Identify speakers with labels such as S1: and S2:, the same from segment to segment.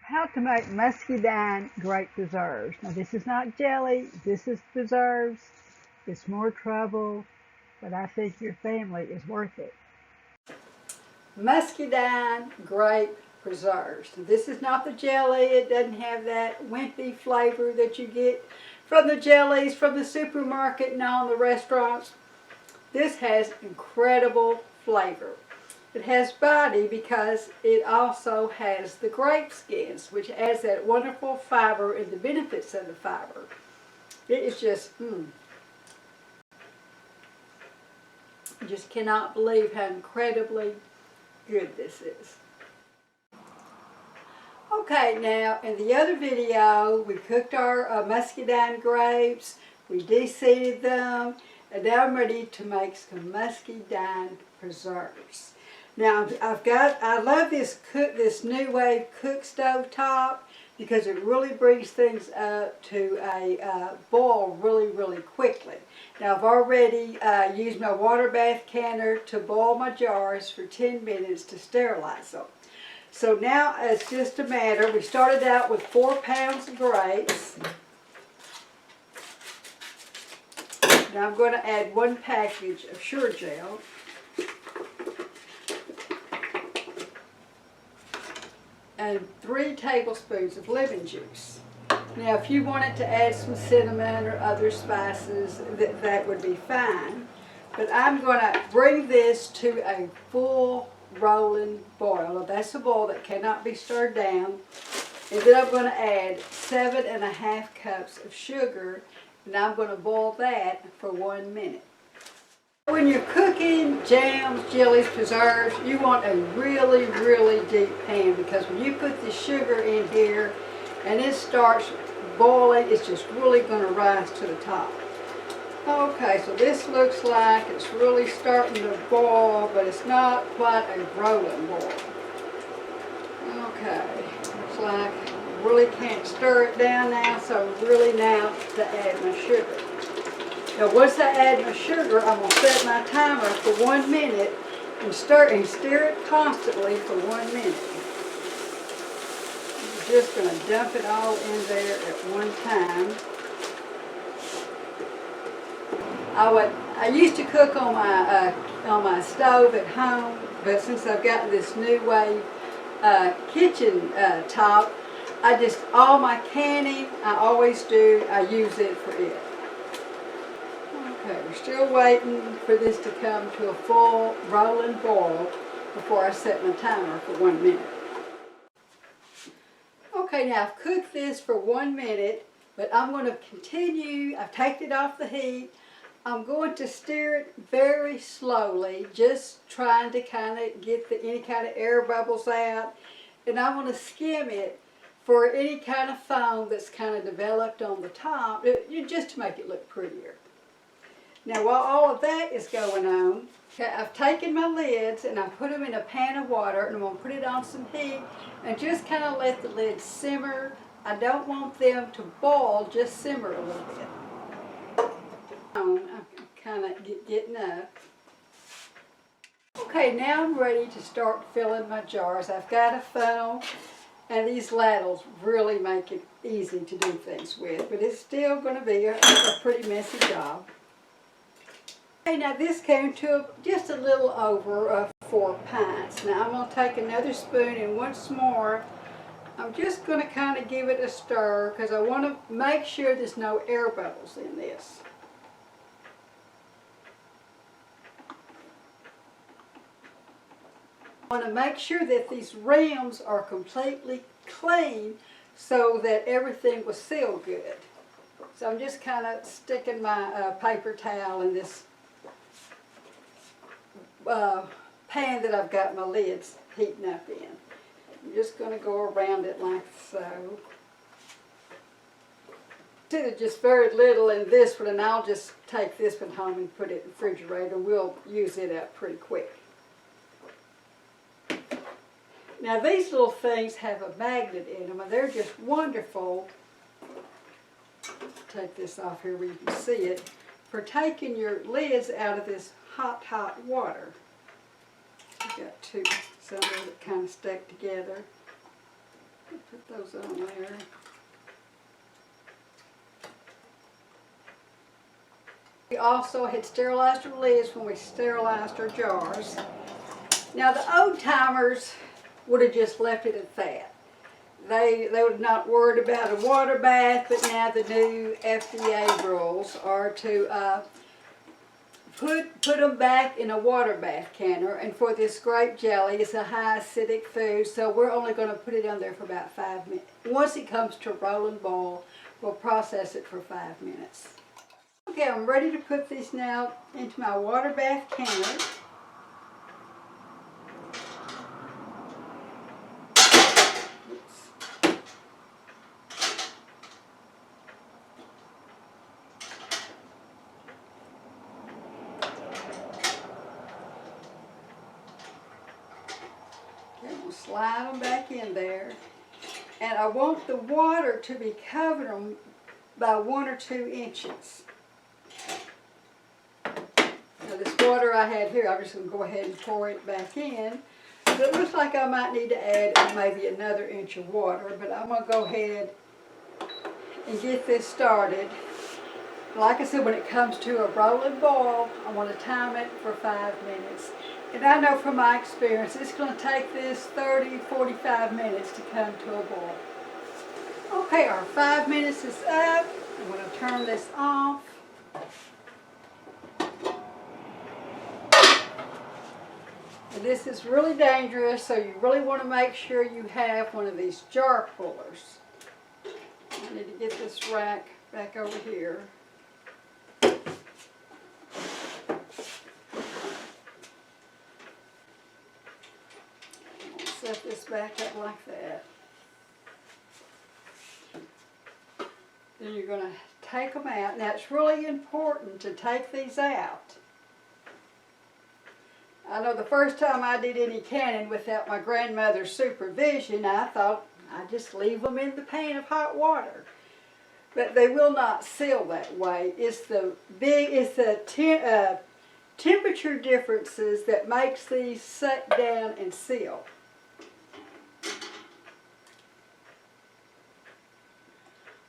S1: How to make Muscadine Grape Preserves. Now this is not jelly, this is preserves. It's more trouble, but I think your family is worth it. Muscadine Grape Preserves. This is not the jelly. It doesn't have that wimpy flavor that you get from the jellies from the supermarket and all the restaurants. This has incredible flavor. It has body because it also has the grape skins, which adds that wonderful fiber and the benefits of the fiber. It is just, you just cannot believe how incredibly good this is. Okay, now in the other video, we cooked our muscadine grapes, we de-seeded them, and now I'm ready to make some muscadine preserves. Now I love this new wave cook stove top because it really brings things up to a boil really quickly. Now I've already used my water bath canner to boil my jars for 10 minutes to sterilize them. So now it's just a matter, we started out with 4 pounds of grapes. Now I'm going to add 1 package of Sure Gel. And 3 tablespoons of lemon juice. Now if you wanted to add some cinnamon or other spices, that would be fine. But I'm going to bring this to a full rolling boil. Now, that's a boil that cannot be stirred down. And then I'm going to add 7.5 cups of sugar, and I'm going to boil that for 1 minute. When you're cooking jams, jellies, preserves, you want a really deep pan, because when you put the sugar in here and it starts boiling, it's just really going to rise to the top. Okay, so this looks like it's really starting to boil, but it's not quite a rolling boil. Okay, looks like I really can't stir it down now, so really now to add my sugar. Now once I add my sugar, I'm going to set my timer for 1 minute and steer it constantly for 1 minute. I'm just going to dump it all in there at one time. I used to cook on my stove at home, but since I've gotten this new wave kitchen top, all my canning, I always do, I use it for it. Okay, we're still waiting for this to come to a full rolling boil before I set my timer for 1 minute. Okay, now I've cooked this for 1 minute, but I'm going to continue. I've taken it off the heat. I'm going to stir it very slowly, just trying to kind of get any kind of air bubbles out. And I want to skim it for any kind of foam that's kind of developed on the top, just to make it look prettier. Now while all of that is going on, okay, I've taken my lids and I put them in a pan of water, and I'm going to put it on some heat and just kind of let the lids simmer. I don't want them to boil, just simmer a little bit. I'm kind of getting up. Okay, now I'm ready to start filling my jars. I've got a funnel, and these ladles really make it easy to do things with, but it's still going to be a pretty messy job. Okay, now this came to just a little over 4 pints. Now I'm going to take another spoon, and once more, I'm just going to kind of give it a stir because I want to make sure there's no air bubbles in this. I want to make sure that these rims are completely clean so that everything will seal good. So I'm just kind of sticking my paper towel in this pan that I've got my lids heating up in. I'm just going to go around it like so. See, there's just very little in this one, and I'll just take this one home and put it in the refrigerator. We'll use it up pretty quick. Now these little things have a magnet in them, and they're just wonderful. Take this off here where you can see it, for taking your lids out of this hot water. I've got 2 some that kind of stuck together. Put those on there. We also had sterilized our lids when we sterilized our jars. Now the old timers would have just left it at that. They were not worried about a water bath, but now the new FDA rules are to put them back in a water bath canner. And for this grape jelly, it's a high acidic food, so we're only going to put it on there for about 5 minutes. Once it comes to roll and boil, we'll process it for 5 minutes. Okay, I'm ready to put these now into my water bath canner. Okay, we'll slide them back in there. And I want the water to be covered them by 1 or 2 inches. Now this water I had here, I'm just going to go ahead and pour it back in. But it looks like I might need to add maybe another inch of water, but I'm going to go ahead and get this started. Like I said, when it comes to a rolling boil, I want to time it for 5 minutes. And I know from my experience, it's going to take this 30-45 minutes to come to a boil. Okay, our 5 minutes is up. I'm going to turn this off. And this is really dangerous, so you really want to make sure you have one of these jar pullers. I need to get this rack back over here. Set this back up like that. Then you're going to take them out. Now it's really important to take these out. I know the first time I did any canning without my grandmother's supervision, I thought I'd just leave them in the pan of hot water. But they will not seal that way. It's the temperature differences that makes these suck down and seal.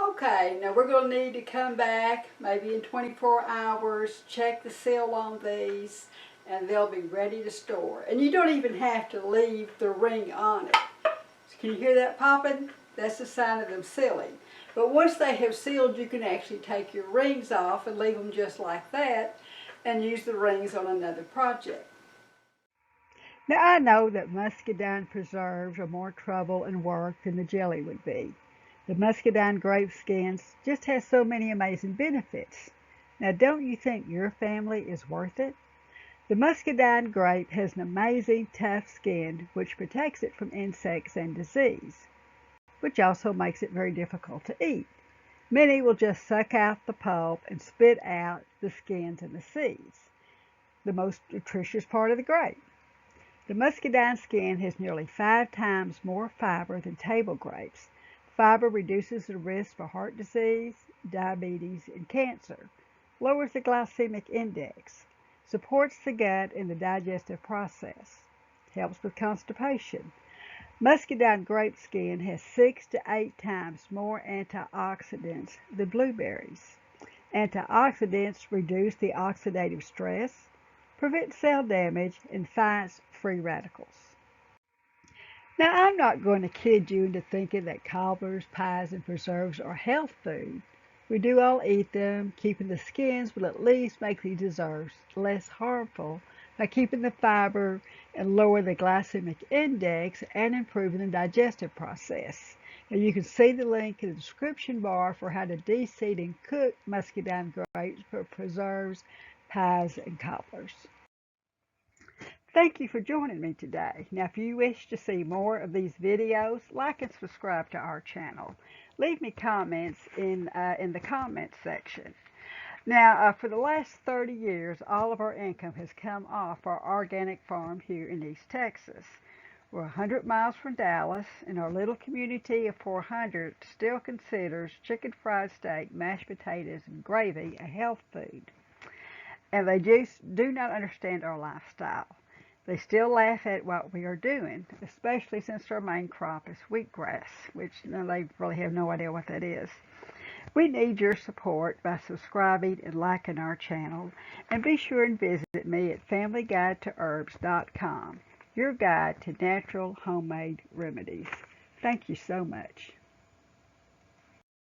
S1: Okay, now we're going to need to come back maybe in 24 hours, check the seal on these, and they'll be ready to store. And you don't even have to leave the ring on it. So can you hear that popping? That's a sign of them sealing. But once they have sealed, you can actually take your rings off and leave them just like that and use the rings on another project. Now I know that Muscadine preserves are more trouble and work than the jelly would be. The Muscadine grape skins just has so many amazing benefits. Now don't you think your family is worth it? The Muscadine grape has an amazing tough skin which protects it from insects and disease, which also makes it very difficult to eat. Many will just suck out the pulp and spit out the skins and the seeds, the most nutritious part of the grape. The Muscadine skin has nearly 5 times more fiber than table grapes. Fiber reduces the risk for heart disease, diabetes, and cancer, lowers the glycemic index, supports the gut and the digestive process, helps with constipation. Muscadine grape skin has 6 to 8 times more antioxidants than blueberries. Antioxidants reduce the oxidative stress, prevent cell damage, and fights free radicals. Now, I'm not going to kid you into thinking that cobblers, pies, and preserves are health food. We do all eat them. Keeping the skins will at least make these desserts less harmful by keeping the fiber and lower the glycemic index and improving the digestive process. Now you can see the link in the description bar for how to de-seed and cook Muscadine grapes for preserves, pies, and cobblers. Thank you for joining me today. Now if you wish to see more of these videos, like and subscribe to our channel. Leave me comments in the comments section. Now, for the last 30 years, all of our income has come off our organic farm here in East Texas. We're 100 miles from Dallas, and our little community of 400 still considers chicken fried steak, mashed potatoes, and gravy a health food. And they just do not understand our lifestyle. They still laugh at what we are doing, especially since our main crop is wheatgrass, which they really have no idea what that is. We need your support by subscribing and liking our channel, and be sure and visit me at FamilyGuideToHerbs.com, your guide to natural homemade remedies. Thank you so much.